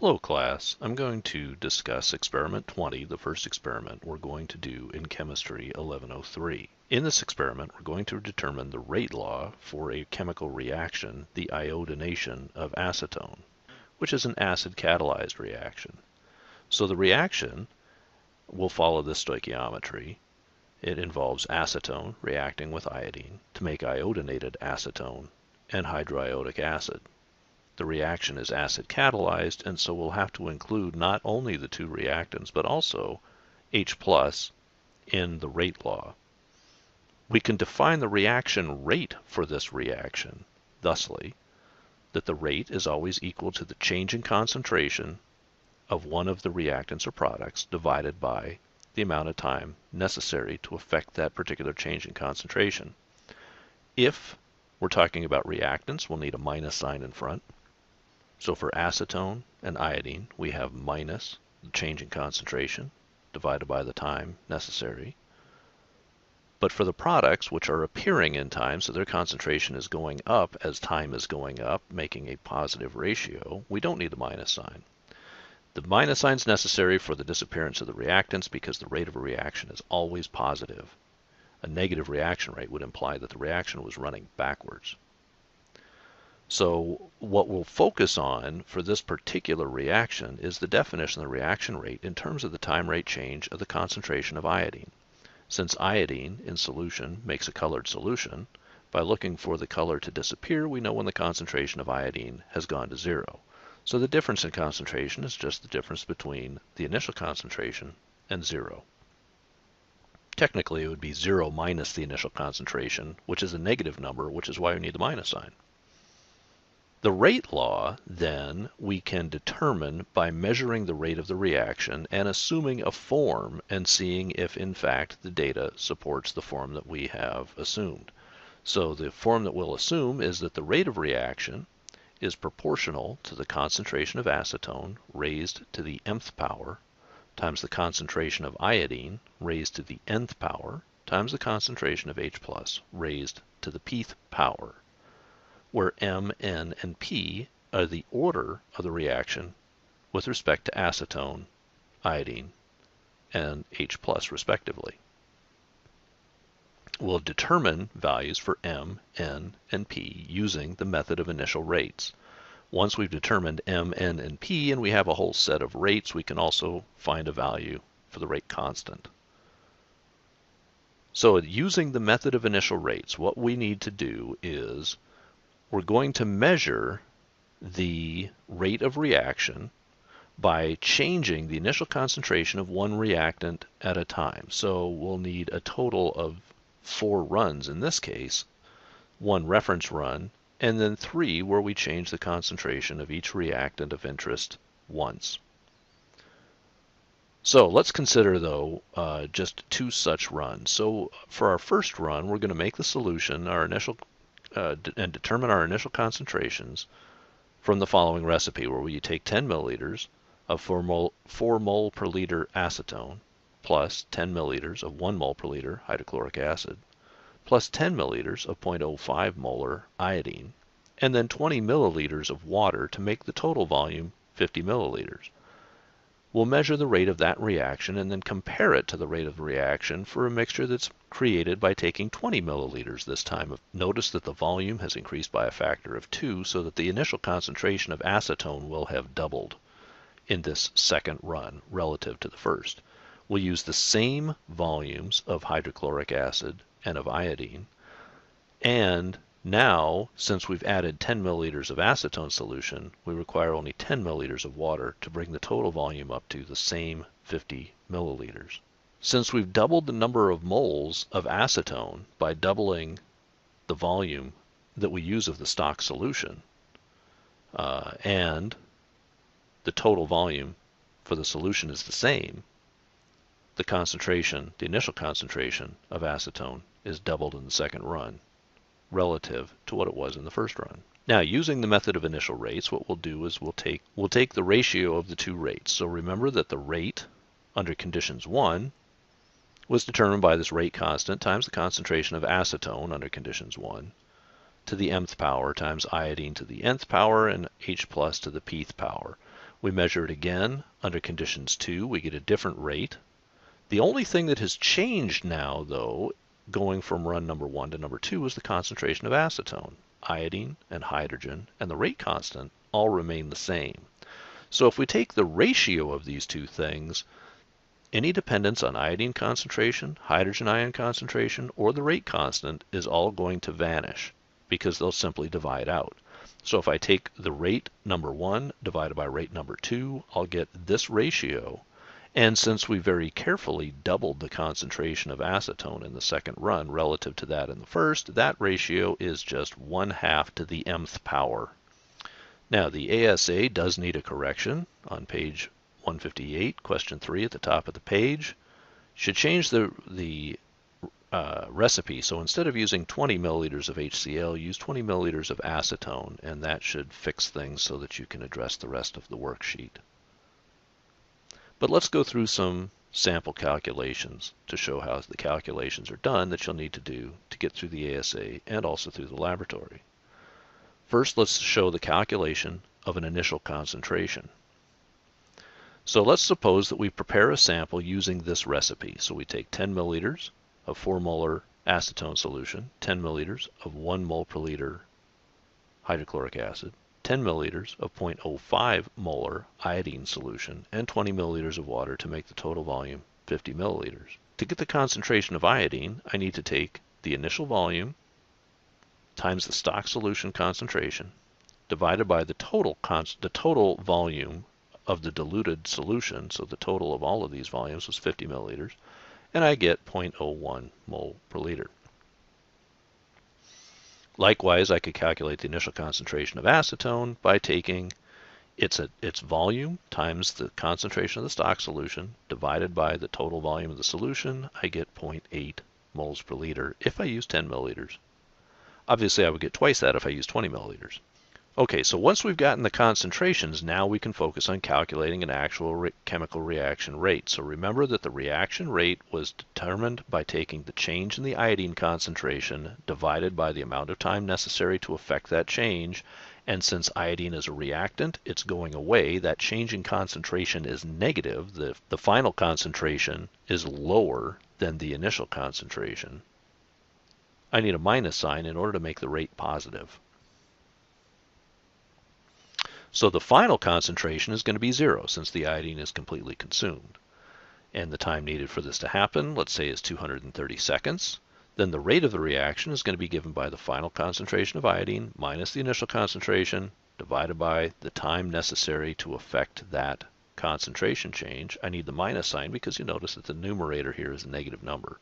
Hello class, I'm going to discuss experiment 20, the first experiment we're going to do in chemistry 1103. In this experiment, we're going to determine the rate law for a chemical reaction, the iodination of acetone, which is an acid-catalyzed reaction. So the reaction will follow this stoichiometry. It involves acetone reacting with iodine to make iodinated acetone and hydroiodic acid. The reaction is acid-catalyzed, and so we'll have to include not only the two reactants, but also H+ in the rate law. We can define the reaction rate for this reaction thusly, that the rate is always equal to the change in concentration of one of the reactants or products divided by the amount of time necessary to affect that particular change in concentration. If we're talking about reactants, we'll need a minus sign in front. So for acetone and iodine, we have minus the change in concentration divided by the time necessary. But for the products, which are appearing in time, so their concentration is going up as time is going up, making a positive ratio, we don't need the minus sign. The minus sign is necessary for the disappearance of the reactants because the rate of a reaction is always positive. A negative reaction rate would imply that the reaction was running backwards. So what we'll focus on for this particular reaction is the definition of the reaction rate in terms of the time rate change of the concentration of iodine. Since iodine in solution makes a colored solution, by looking for the color to disappear, we know when the concentration of iodine has gone to 0. So the difference in concentration is just the difference between the initial concentration and 0. Technically, it would be 0 minus the initial concentration, which is a negative number, which is why we need the minus sign. The rate law, then, we can determine by measuring the rate of the reaction and assuming a form and seeing if, in fact, the data supports the form that we have assumed. So the form that we'll assume is that the rate of reaction is proportional to the concentration of acetone raised to the mth power times the concentration of iodine raised to the nth power times the concentration of H+ raised to the pth power, where M, N, and P are the order of the reaction with respect to acetone, iodine, and H+ respectively. We'll determine values for M, N, and P using the method of initial rates. Once we've determined M, N, and P, and we have a whole set of rates, we can also find a value for the rate constant. So using the method of initial rates, what we need to do is we're going to measure the rate of reaction by changing the initial concentration of one reactant at a time. So we'll need a total of 4 runs in this case, 1 reference run, and then 3 where we change the concentration of each reactant of interest once. So let's consider, though, just 2 such runs. So for our first run, we're going to make the solution our initial and determine our initial concentrations from the following recipe, where we take 10 milliliters of 4 mole per liter acetone plus 10 milliliters of 1 mole per liter hydrochloric acid plus 10 milliliters of 0.05 molar iodine, and then 20 milliliters of water to make the total volume 50 milliliters. We'll measure the rate of that reaction and then compare it to the rate of the reaction for a mixture that's created by taking 20 milliliters this time. Notice that the volume has increased by a factor of 2, so that the initial concentration of acetone will have doubled in this second run relative to the first. We'll use the same volumes of hydrochloric acid and of iodine, and now, since we've added 10 milliliters of acetone solution, we require only 10 milliliters of water to bring the total volume up to the same 50 milliliters. Since we've doubled the number of moles of acetone by doubling the volume that we use of the stock solution, and the total volume for the solution is the same, the concentration, the initial concentration of acetone is doubled in the second run relative to what it was in the first run. Now, using the method of initial rates, what we'll do is we'll take the ratio of the 2 rates. So remember that the rate under conditions 1 was determined by this rate constant times the concentration of acetone under conditions 1 to the mth power times iodine to the nth power and H+ to the pth power. We measure it again under conditions 2. We get a different rate. The only thing that has changed now, though, going from run number 1 to number 2 is the concentration of acetone. Iodine and hydrogen and the rate constant all remain the same. So if we take the ratio of these two things, any dependence on iodine concentration, hydrogen ion concentration, or the rate constant is all going to vanish because they'll simply divide out. So if I take the rate number 1 divided by rate number 2, I'll get this ratio. And since we very carefully doubled the concentration of acetone in the second run relative to that in the first, that ratio is just 1/2 to the mth power. Now the ASA does need a correction on page 158, question 3 at the top of the page. Should change the recipe. So instead of using 20 milliliters of HCl, use 20 milliliters of acetone, and that should fix things so that you can address the rest of the worksheet. But let's go through some sample calculations to show how the calculations are done that you'll need to do to get through the ASA and also through the laboratory. First, let's show the calculation of an initial concentration. So let's suppose that we prepare a sample using this recipe. So we take 10 milliliters of 4 molar acetone solution, 10 milliliters of 1 mole per liter hydrochloric acid, 10 milliliters of 0.05 molar iodine solution, and 20 milliliters of water to make the total volume 50 milliliters. To get the concentration of iodine, I need to take the initial volume times the stock solution concentration divided by the total volume of the diluted solution, so the total of all of these volumes was 50 milliliters, and I get 0.01 mole per liter. Likewise, I could calculate the initial concentration of acetone by taking its volume times the concentration of the stock solution divided by the total volume of the solution. I get 0.8 moles per liter if I use 10 milliliters. Obviously, I would get twice that if I use 20 milliliters. Okay, so once we've gotten the concentrations, now we can focus on calculating an actual chemical reaction rate. So remember that the reaction rate was determined by taking the change in the iodine concentration divided by the amount of time necessary to affect that change. And since iodine is a reactant, it's going away. That change in concentration is negative. The final concentration is lower than the initial concentration. I need a minus sign in order to make the rate positive. So the final concentration is going to be 0 since the iodine is completely consumed. And the time needed for this to happen, let's say, is 230 seconds. Then the rate of the reaction is going to be given by the final concentration of iodine minus the initial concentration divided by the time necessary to affect that concentration change. I need the minus sign because you notice that the numerator here is a negative number.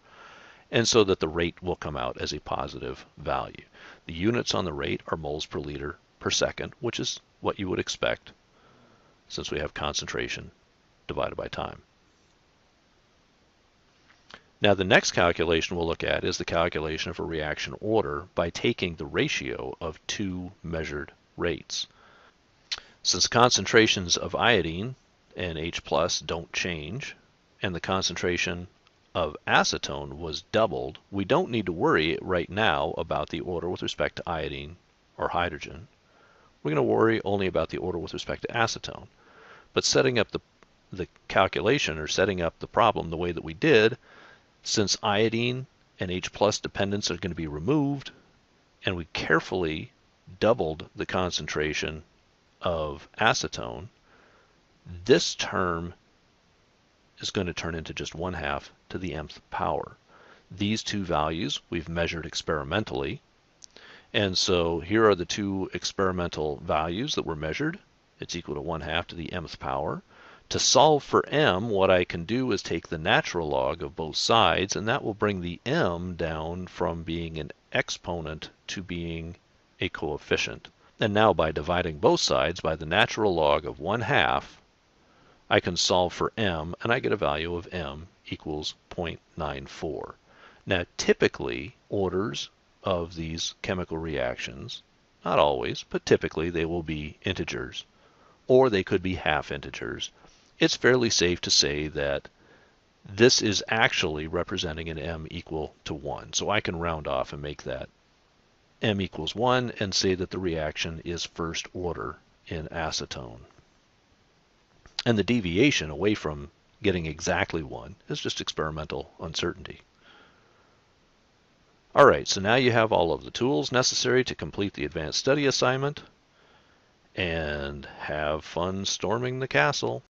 And so that the rate will come out as a positive value. The units on the rate are moles per liter per second, which is what you would expect since we have concentration divided by time. Now the next calculation we'll look at is the calculation of a reaction order by taking the ratio of two measured rates. Since concentrations of iodine and H+ don't change, and the concentration of acetone was doubled, we don't need to worry right now about the order with respect to iodine or hydrogen. We're going to worry only about the order with respect to acetone. But setting up the calculation or setting up the problem the way that we did, since iodine and H+ dependence are going to be removed, and we carefully doubled the concentration of acetone, this term is going to turn into just 1/2 to the mth power. These two values we've measured experimentally. And so here are the two experimental values that were measured. It's equal to 1/2 to the mth power. To solve for m, what I can do is take the natural log of both sides, and that will bring the m down from being an exponent to being a coefficient. And now by dividing both sides by the natural log of 1/2, I can solve for m, and I get a value of m equals 0.94. Now typically orders of these chemical reactions, not always, but typically they will be integers, or they could be half integers. It's fairly safe to say that this is actually representing an m equal to 1. So I can round off and make that m equals 1 and say that the reaction is first order in acetone. And the deviation away from getting exactly 1 is just experimental uncertainty. All right, so now you have all of the tools necessary to complete the advanced study assignment and have fun storming the castle.